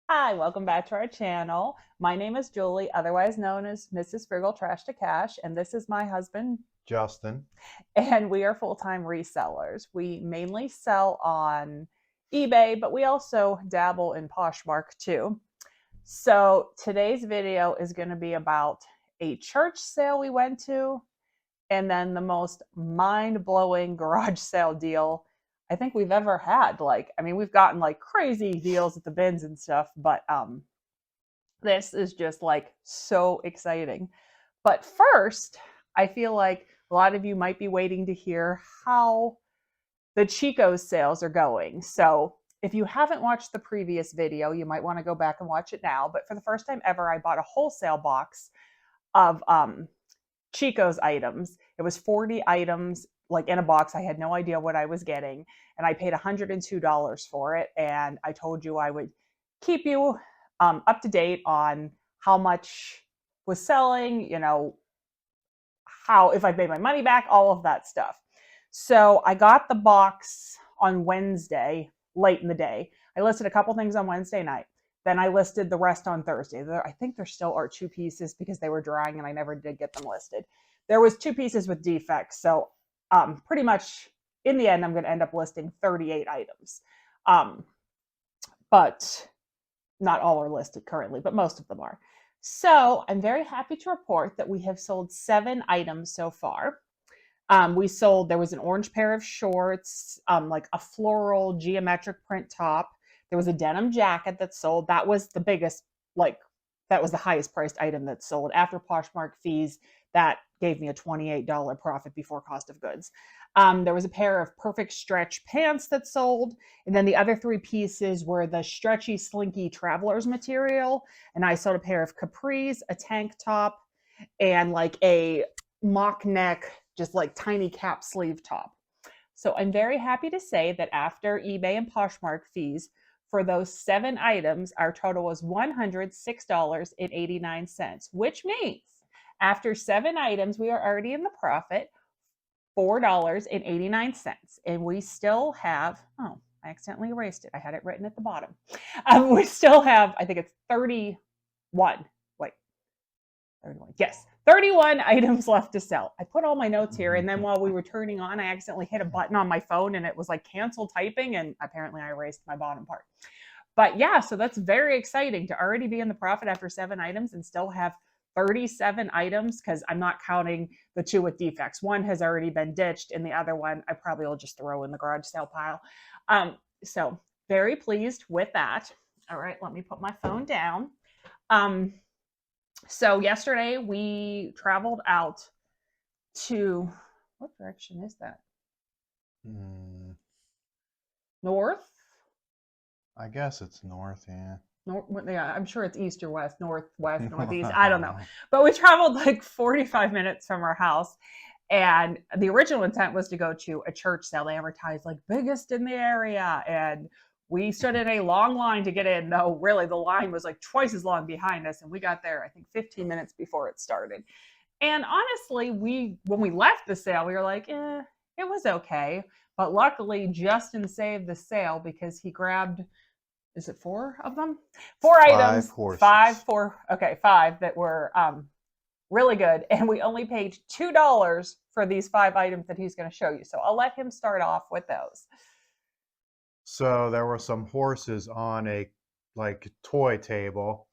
Hi, welcome back to our channel. My name is Julie, otherwise known as Mrs. Frugal Trash to Cash, and this is my husband, Justin. and we are full-time resellers. We mainly sell on eBay, but we also dabble in Poshmark too. So today's video is going to be about a church sale we went to, and then the most mind-blowing garage sale deal I think we've ever had. We've gotten like crazy deals at the bins and stuff, but this is just like so exciting. But first, I feel like a lot of you might be waiting to hear how the Chico sales are going. So if you haven't watched the previous video, you might want to go back and watch it now. But for the first time ever, I bought a wholesale box of Chico's items. It was 40 items like in a box. I had no idea what I was getting, and I paid $102 for it. And I told you I would keep you up to date on how much was selling, how, if I made my money back, all of that stuff. So I got the box on Wednesday, late in the day. I listed a couple things on Wednesday night. Then I listed the rest on Thursday. I think there still are 2 pieces because they were drying and I never did get them listed. There was 2 pieces with defects. So pretty much in the end, I'm going to end up listing 38 items. But not all are listed currently, but most of them are. So I'm very happy to report that we have sold 7 items so far. There was an orange pair of shorts, like a floral geometric print top. There was a denim jacket that sold. That was the biggest, that was the highest priced item that sold. After Poshmark fees, that gave me a $28 profit before cost of goods. There was a pair of perfect stretch pants that sold. And then the other 3 pieces were the stretchy, slinky traveler's material. And I sold a pair of capris, a tank top, and like a mock neck, just like tiny cap sleeve top. So I'm very happy to say that after eBay and Poshmark fees, for those 7 items, our total was $106.89, which means after 7 items, we are already in the profit, $4.89. And we still have, oh, I accidentally erased it. I had it written at the bottom. We still have, I think it's 31. Wait, 31. Yes, 31 items left to sell. I put all my notes here, and then while we were turning on, I accidentally hit a button on my phone, and it was like cancel typing, and apparently I erased my bottom part. But yeah, so that's very exciting to already be in the profit after 7 items and still have 37 items, because I'm not counting the 2 with defects. One has already been ditched, and the other one I probably will just throw in the garage sale pile. So very pleased with that. All right, let me put my phone down. So yesterday we traveled out to, what direction is that? North? I guess it's north, yeah. Yeah, I'm sure it's east or west, northwest, northeast. I don't know. But we traveled like 45 minutes from our house. And the original intent was to go to a church sale. They advertised like biggest in the area. And we stood in a long line to get in, though really the line was like twice as long behind us. And we got there, I think, 15 minutes before it started. And honestly, when we left the sale, we were like, it was okay. But luckily, Justin saved the sale because he grabbed, is it 4 of them? 4 items. 5 that were really good. And we only paid $2 for these 5 items that he's going to show you. So I'll let him start off with those. So there were some horses on a toy table,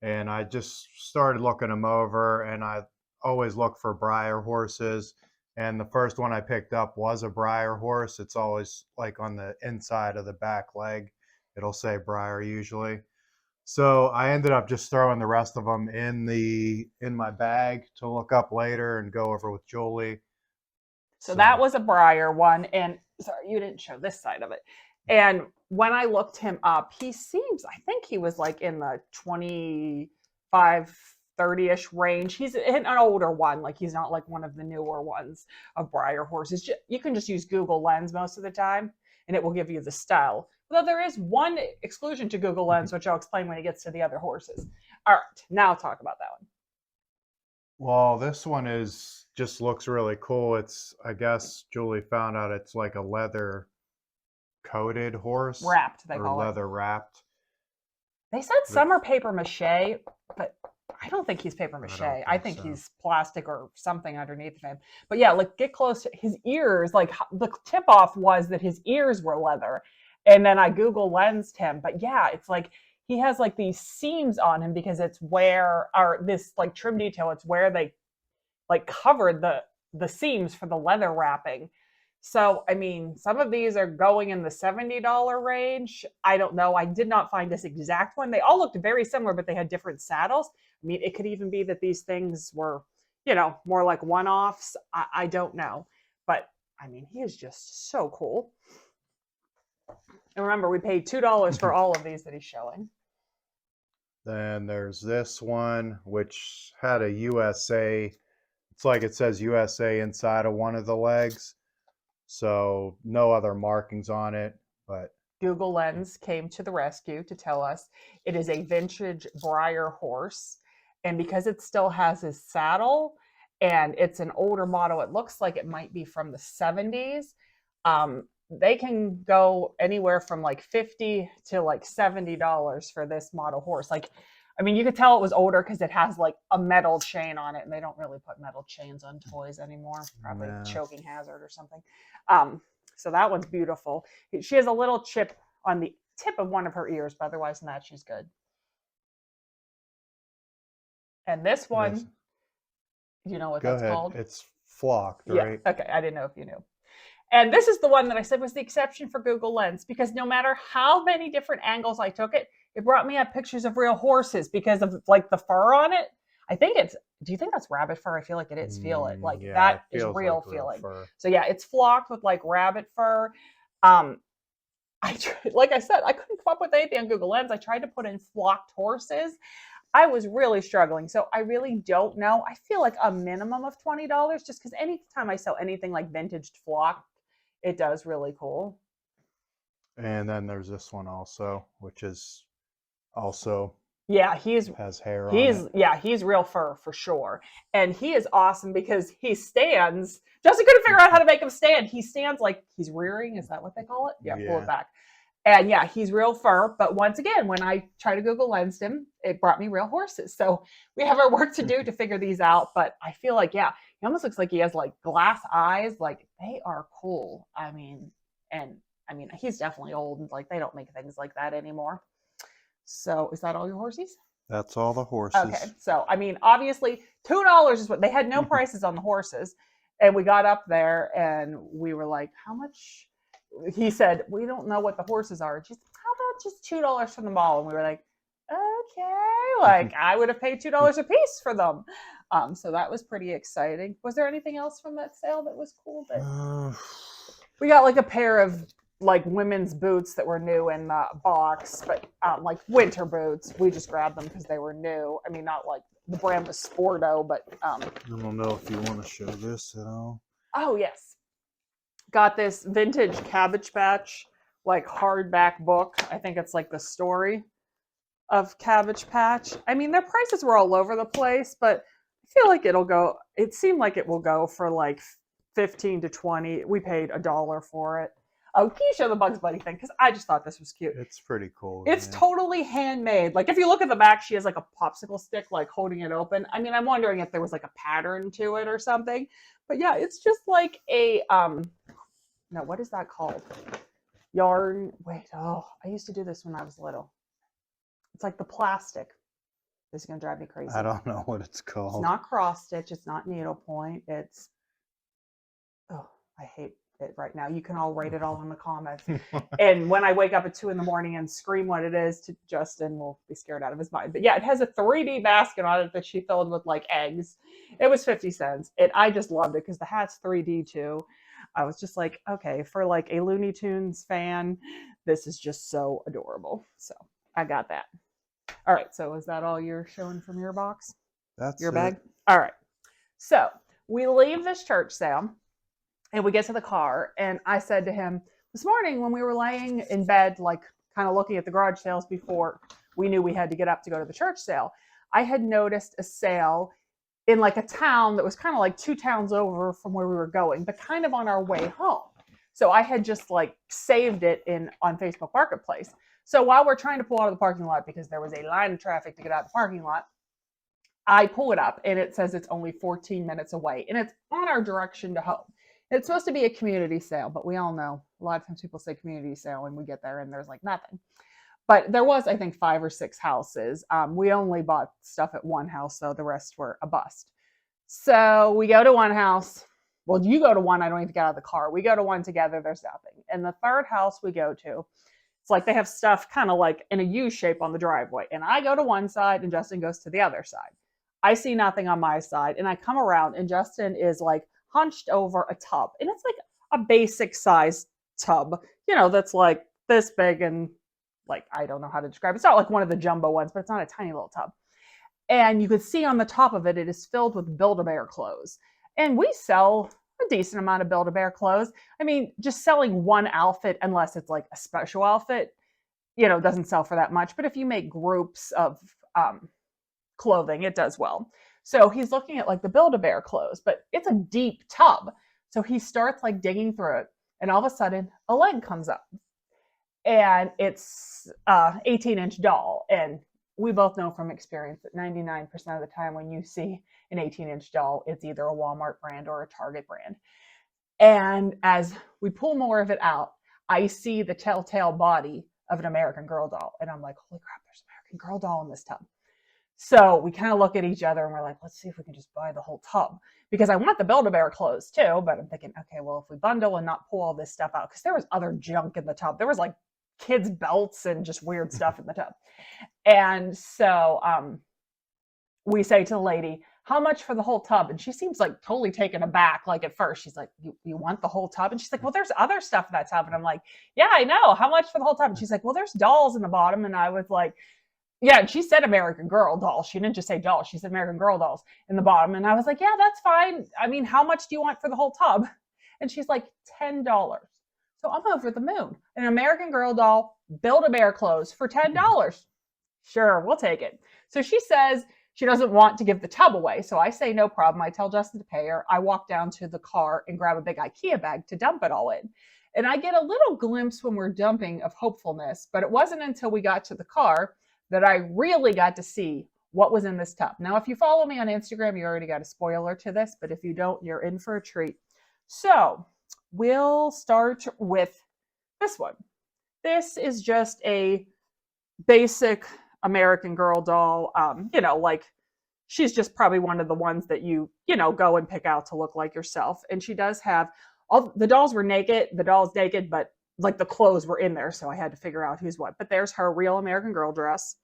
and I just started looking them over, and I always look for Breyer horses. And the first one I picked up was a Breyer horse. It's always like on the inside of the back leg. It'll say Breyer usually. So I ended up just throwing the rest of them in my bag to look up later and go over with Julie. So that was a Breyer one. And sorry, you didn't show this side of it. And when I looked him up, I think he was like in the 25, 30-ish range. He's an older one. Like he's not like one of the newer ones of Breyer horses. You can just use Google Lens most of the time, and it will give you the style. Although there is one exclusion to Google Lens, which I'll explain when it gets to the other horses. All right, now talk about that one. Well, this one is just looks really cool. It's, I guess Julie found out it's like a leather coated horse Wrapped, they or call it. leather wrapped. They said some are paper mache, but I don't think he's paper I mache. don't I think think so. he's plastic or something underneath of him. But yeah, like get close to his ears. Like the tip off was that his ears were leather. And then I Google lensed him. But yeah, it's like he has like these seams on him because it's where, or this like trim detail, it's where they like covered the seams for the leather wrapping. So, I mean, some of these are going in the $70 range. I don't know. I did not find this exact one. They all looked very similar, but they had different saddles. I mean, it could even be that these things were, more like one offs. I don't know. But I mean, he is just so cool. And remember, we paid $2 for all of these that he's showing. Then there's this one, which had a USA. It's like it says USA inside of one of the legs. So no other markings on it, but Google Lens came to the rescue to tell us it is a vintage Breyer horse. And because it still has his saddle and it's an older model, it looks like it might be from the 70s. They can go anywhere from like $50 to like $70 for this model horse. Like, I mean, you could tell it was older because it has like a metal chain on it, and they don't really put metal chains on toys anymore. Probably a nah. choking hazard or something. So that one's beautiful. She has a little chip on the tip of one of her ears, but otherwise than that, she's good. And this This, one, do you know what go that's ahead. called? It's flocked, Yeah. right? Okay. I didn't know if you knew. And this is the one that I said was the exception for Google Lens because no matter how many different angles I took it, it brought me up pictures of real horses because of like the fur on it. I think it's, do you think that's rabbit fur? I feel like it is. Feel it. Like Yeah, it that is feels real like real feeling. fur. So yeah, it's flocked with like rabbit fur. Um, like I said, I couldn't come up with anything on Google Lens. I tried to put in flocked horses. I was really struggling. So I really don't know. I feel like a minimum of $20 just because anytime I sell anything like vintage flock, it does really cool. And then there's this one also, which is also Yeah, has hair on it. he's real fur for sure. And he is awesome because he stands. Justin couldn't figure out how to make him stand. He stands like he's rearing. Is that what they call it? Yeah, pull it Yeah. back. And yeah, he's real fur. But once again, when I try to Google lens him, it brought me real horses. So we have our work to do to figure these out. But I feel like, yeah, he almost looks like he has like glass eyes. Like they are cool. And I mean, he's definitely old. Like they don't make things like that anymore. So is that all your horses? That's all the Okay. horses. So I mean, obviously $2 is what they had no prices on the horses. And we got up there and we were like, how much? He said, we don't know what the horses are. She's, how about just $2 from the mall? And we were like, okay, like I would have paid $2 a piece for them. So that was pretty exciting. Was there anything else from that sale that was cool? That we got like a pair of like women's boots that were new in the box, but like winter boots. We just grabbed them because they were new. I mean, not like the brand was Sporto, but I don't know if you want to show this at all. oh yes, got this vintage Cabbage Patch like hardback book. I think it's like the story of Cabbage Patch. I mean, their prices were all over the place, but I feel like it'll go. It seemed like it will go for like 15 to 20. We paid $1 for it. Oh, can you show the Bugs Bunny thing? Because I just thought this was cute. It's pretty cool. It's Yeah. totally handmade. Like if you look at the back, she has like a popsicle stick, like holding it open. I mean, I'm wondering if there was like a pattern to it or something. But yeah, it's just like a no, what is that called? Yarn. Wait, oh, I used to do this when I was little. It's like the plastic. This is gonna drive me crazy. I don't know what it's It's called. not cross stitch. It's not needlepoint. It's oh, I hate it right now. You can all write it all in the comments. And when I wake up at 2 in the morning and scream what it is to Justin, will be scared out of his mind. But yeah, it has a 3D basket on it that she filled with like eggs. It was 50 cents. And I just loved it because the hat's 3D too. I was just like, okay, for like a Looney Tunes fan, this is just so adorable. So I got that. All right. So is that all you're showing from your box? That's Your it. bag? All right. So we leave this church sale and we get to the car. And I said to him this morning when we were laying in bed, like kind of looking at the garage sales before we knew we had to get up to go to the church sale, I had noticed a sale in like a town that was kind of like 2 towns over from where we were going, but kind of on our way home. So I had just like saved it in on Facebook Marketplace. So while we're trying to pull out of the parking lot because there was a line of traffic to get out of the parking lot, I pull it up and it says it's only 14 minutes away and it's on our direction to home. It's supposed to be a community sale, but we all know a lot of times people say community sale and we get there and there's like nothing. But there was, I think, 5 or 6 houses. We only bought stuff at one house, so the rest were a bust. So we go to one house. Well, you go to one, I don't even get out of the car. We go to one together, there's nothing. And the third house we go to, it's like they have stuff kind of like in a U shape on the driveway. And I go to one side and Justin goes to the other side. I see nothing on my side. And I come around and Justin is like hunched over a tub. And it's like a basic size tub, that's like this big and like, I don't know how to describe it. It's not like one of the jumbo ones, but it's not a tiny little tub. And you could see on the top of it, it is filled with Build-A-Bear clothes. And we sell a decent amount of Build-A-Bear clothes. I mean, just selling one outfit, unless it's like a special outfit, doesn't sell for that much. But if you make groups of clothing, it does well. So he's looking at like the Build-A-Bear clothes, but it's a deep tub. So he starts like digging through it. And all of a sudden, a leg comes up. And it's 18-inch doll. And we both know from experience that 99% of the time when you see an 18-inch doll, it's either a Walmart brand or a Target brand. And as we pull more of it out, I see the telltale body of an American Girl doll. And I'm like, holy crap, there's an American Girl doll in this tub. So we kind of look at each other and we're like, let's see if we can just buy the whole tub. Because I want the Build-A-Bear clothes too, but I'm thinking, okay, well, if we bundle and not pull all this stuff out, because there was other junk in the tub. There was like kids' belts and just weird stuff in the tub. And so we say to the lady, how much for the whole tub? And she seems like totally taken aback. Like at first, she's like, you want the whole tub? And she's like, well, there's other stuff in that tub. And I'm like, yeah, I know. How much for the whole tub? And she's like, well, there's dolls in the bottom. And I was like, yeah, and she said American Girl dolls. She didn't just say dolls. She said American Girl dolls in the bottom. And I was like, yeah, that's fine. I mean, how much do you want for the whole tub? And she's like, $10. So I'm over the moon. An American Girl doll, Build-A-Bear clothes for $10. Sure, we'll take it. So she says she doesn't want to give the tub away. So I say, no problem. I tell Justin to pay her. I walk down to the car and grab a big IKEA bag to dump it all in. And I get a little glimpse when we're dumping of hopefulness, but it wasn't until we got to the car that I really got to see what was in this tub. Now, if you follow me on Instagram, you already got a spoiler to this, but if you don't, you're in for a treat. So we'll start with this one. This is just a basic American Girl doll. Like she's just probably one of the ones that you go and pick out to look like yourself. And she does have all the dolls were naked. The doll's naked, but like the clothes were in there. So I had to figure out who's what. But there's her real American Girl dress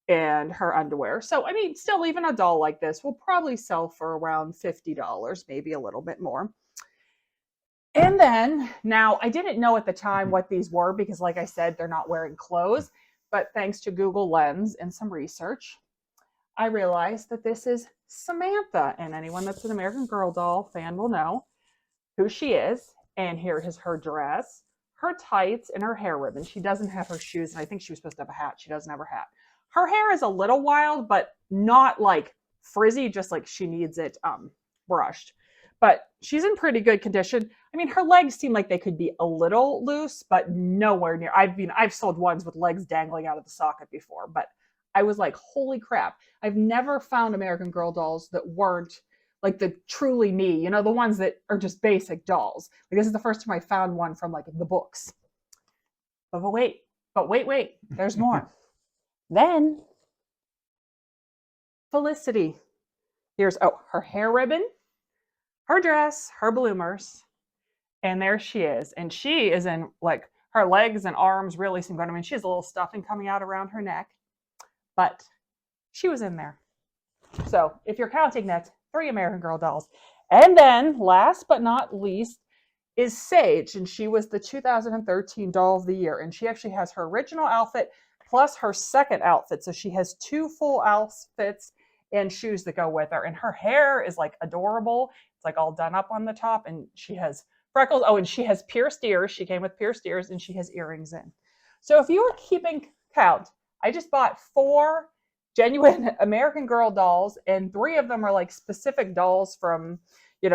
and her underwear. So, I mean, still even a doll like this will probably sell for around $50, maybe a little bit more. And then now I didn't know at the time what these were because like I said, they're not wearing clothes, but thanks to Google Lens and some research, I realized that this is Samantha, and anyone that's an American Girl doll fan will know who she is. And here is her dress, her tights, and her hair ribbon. She doesn't have her shoes, and I think she was supposed to have a hat. She doesn't have her hat. Her hair is a little wild, but not like frizzy, just like she needs it brushed. But she's in pretty good condition. I mean, her legs seem like they could be a little loose, but nowhere near. I've sold ones with legs dangling out of the socket before, but I was like, holy crap. I've never found American Girl dolls that weren't like the truly me, the ones that are just basic dolls. Like this is the first time I found one from like the books. But wait, there's more. Then Felicity. Here's, her hair ribbon, her dress, her bloomers, and there she is. And she is in like her legs and arms really seem good. I mean, she has a little stuffing coming out around her neck, but she was in there. So if you're counting, that's 3 American Girl dolls. And then last but not least is Sage. And she was the 2013 Doll of the Year. And she actually has her original outfit plus her second outfit. So she has 2 full outfits and shoes that go with her. And her hair is like adorable. It's like all done up on the top. And she has freckles. Oh, and she has pierced ears. She came with pierced ears and she has earrings in. So if you were keeping count, I just bought 4 genuine American Girl dolls, and 3 of them are like specific dolls from,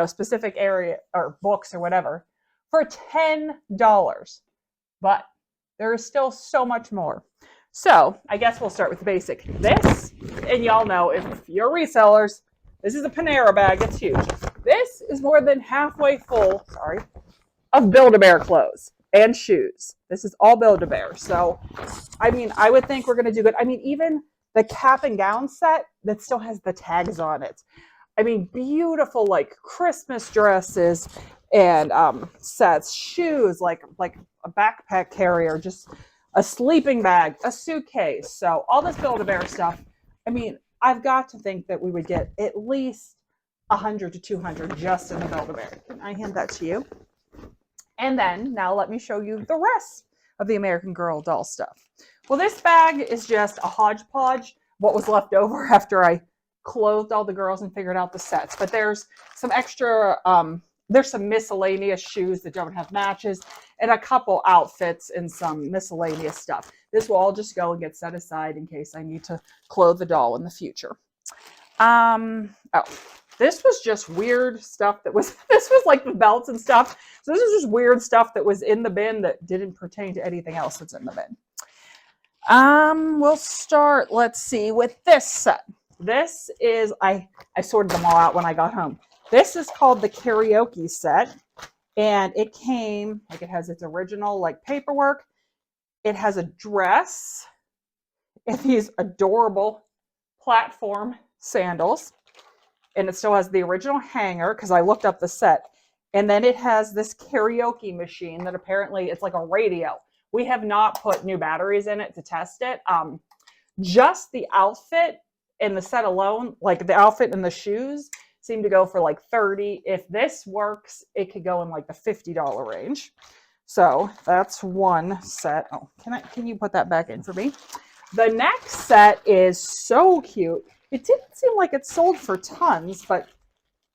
specific area or books or whatever, for $10. But there is still so much more. So I guess we'll start with the basic. This, and y'all know if you're resellers, this is a Panera bag. It's huge. This is more than halfway full, of Build-A-Bear clothes and shoes. This is all Build-A-Bear. So, I mean, I would think we're going to do good. I mean, even the cap and gown set that still has the tags on it. I mean, beautiful, like Christmas dresses and sets, shoes, like a backpack carrier, just a sleeping bag, a suitcase. So all this Build-A-Bear stuff. I mean, I've got to think that we would get at least 100 to 200 just in the Build-A-Bear. Can I hand that to you? And then now let me show you the rest of the American Girl doll stuff. Well, this bag is just a hodgepodge, what was left over after I clothed all the girls and figured out the sets. But there's some extra, there's some miscellaneous shoes that don't have matches and a couple outfits and some miscellaneous stuff. This will all just go and get set aside in case I need to clothe the doll in the future. This was just weird stuff that was, this was like the belts and stuff. So this is just weird stuff that was in the bin that didn't pertain to anything else that's in the bin. We'll start, let's see, with this set. This is, I sorted them all out when I got home. This is called the karaoke set. And it came, like it has its original like paperwork. It has a dress and these adorable platform sandals. And it still has the original hanger because I looked up the set. And then it has this karaoke machine that apparently it's like a radio. We have not put new batteries in it to test it. Just the outfit and the set alone, like the outfit and the shoes, seem to go for like $30. If this works, it could go in like the $50 range. So that's one set. Oh, can you put that back in for me? The next set is so cute. It didn't seem like it sold for tons, but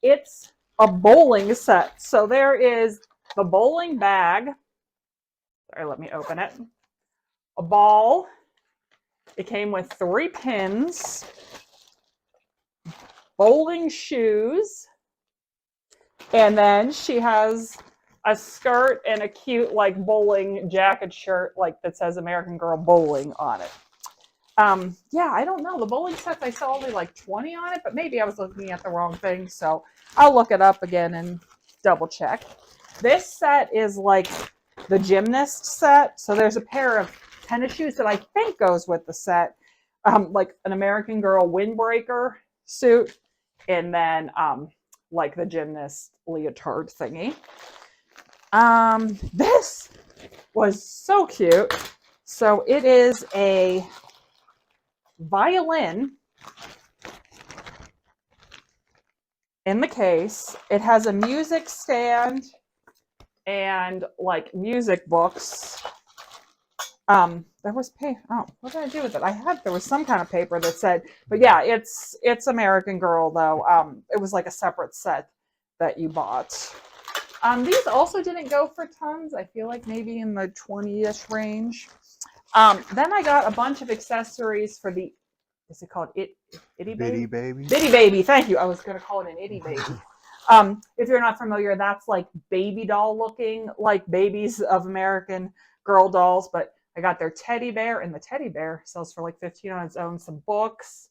it's a bowling set. So there is the bowling bag. Sorry, let me open it. A ball. It came with 3 pins. Bowling shoes. And then she has a skirt and a cute like bowling jacket shirt like that says American Girl Bowling on it. Yeah, I don't know. The bowling sets, I saw only like 20 on it, but maybe I was looking at the wrong thing. So I'll look it up again and double check. This set is like the gymnast set. So there's a pair of tennis shoes that I think goes with the set. Like an American Girl windbreaker suit. And then like the gymnast leotard thingy. This was so cute. So it is a violin in the case. It has a music stand and like music books. There was paper. Oh, what did I do with it? There was some kind of paper that said, but yeah, it's American Girl though. It was like a separate set that you bought. These also didn't go for tons. I feel like maybe in the 20-ish range. Then I got a bunch of accessories for the, is it called Itty Baby? Bitty Baby. Bitty Baby, thank you. I was going to call it an Itty Baby. If you're not familiar, that's like baby doll looking, like babies of American Girl dolls. But I got their teddy bear, and the teddy bear sells for like $15 on its own. Some books.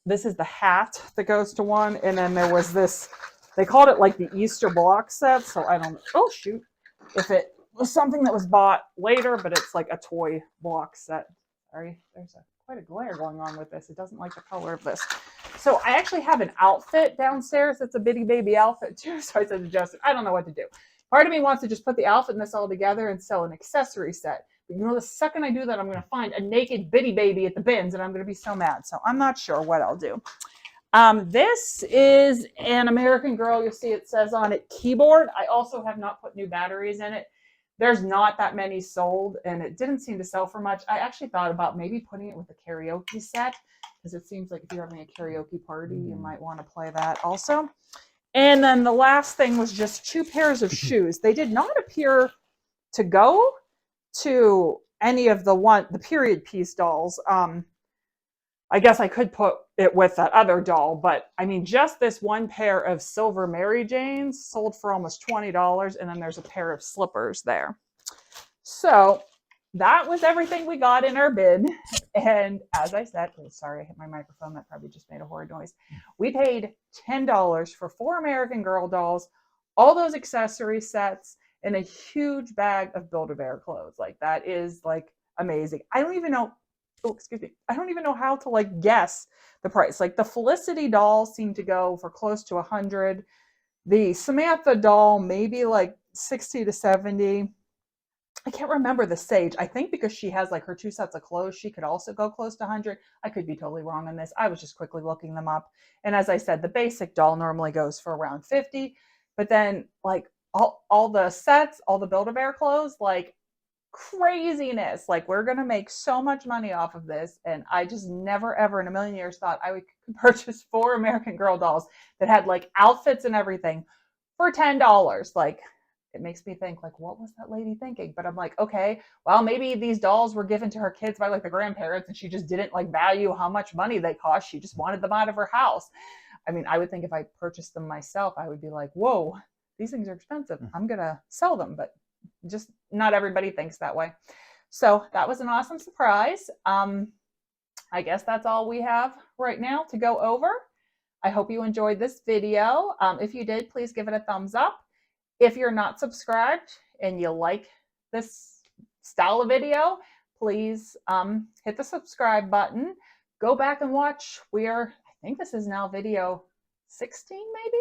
This is the hat that goes to one. And then there was this, they called it like the Easter block set. So I don't, oh shoot, if it was something that was bought later, but it's like a toy block set. Sorry, there's quite a glare going on with this. It doesn't like the color of this. So I actually have an outfit downstairs that's a Bitty Baby outfit too. So I said to Justin, I don't know what to do. Part of me wants to just put the outfit and this all together and sell an accessory set. But you know, the second I do that, I'm going to find a naked Bitty Baby at the bins and I'm going to be so mad. So I'm not sure what I'll do. This is an American Girl. You'll see it says on it keyboard. I also have not put new batteries in it. There's not that many sold and it didn't seem to sell for much. I actually thought about maybe putting it with a karaoke set because it seems like if you're having a karaoke party, you might want to play that also. And then the last thing was just 2 pairs of shoes. They did not appear to go to any of the period piece dolls. I guess I could put it with that other doll, but I mean, just this one pair of silver Mary Janes sold for almost $20, and then there's a pair of slippers there. So that was everything we got in our bid. And as I said, oh, sorry, I hit my microphone. That probably just made a horrid noise. We paid $10 for 4 American Girl dolls, all those accessory sets, and a huge bag of Build-A-Bear clothes. Like, that is like amazing. I don't even know. Oh, excuse me. I don't even know how to like guess the price. Like, the Felicity dolls seem to go for close to 100. The Samantha doll, maybe like 60 to 70. I can't remember the Sage. I think because she has like her 2 sets of clothes, she could also go close to 100. I could be totally wrong on this. I was just quickly looking them up. And as I said, the basic doll normally goes for around 50. But then like all the sets, all the Build-A-Bear clothes, like craziness. Like, we're going to make so much money off of this. And I just never, ever in a million years thought I would purchase 4 American Girl dolls that had like outfits and everything for $10. Like, it makes me think, like, what was that lady thinking? But I'm like, okay, well, maybe these dolls were given to her kids by like the grandparents, and she just didn't like value how much money they cost. She just wanted them out of her house. I mean, I would think if I purchased them myself, I would be like, whoa, these things are expensive. I'm going to sell them. But just not everybody thinks that way. So that was an awesome surprise. I guess that's all we have right now to go over. I hope you enjoyed this video. If you did, please give it a thumbs up. If you're not subscribed and you like this style of video, please hit the subscribe button. Go back and watch. I think this is now video 16, maybe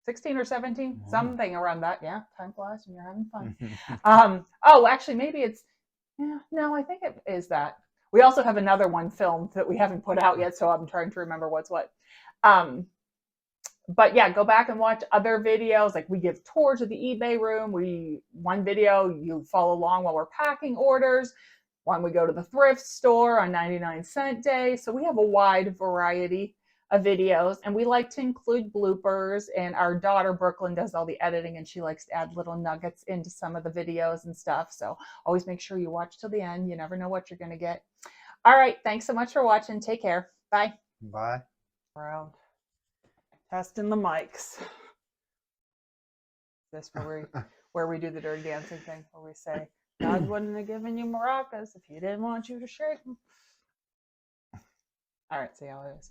16 or 17, something around that. Yeah, time flies when you're having fun. Oh, actually, maybe it's, yeah, no, I think it is that. We also have another one filmed that we haven't put out yet, so I'm trying to remember what's what. But yeah, go back and watch other videos. Like, we give tours of the eBay room. One video, you follow along while we're packing orders. One, we go to the thrift store on 99-cent day. So we have a wide variety of videos, and we like to include bloopers. And our daughter Brooklyn does all the editing, and she likes to add little nuggets into some of the videos and stuff. So always make sure you watch till the end. You never know what you're going to get. All right, thanks so much for watching. Take care. Bye. Bye. Proud. Testing the mics. This where we do the dirty dancing thing, where we say, God wouldn't have given you maracas if he didn't want you to shake them. All right, see how it is.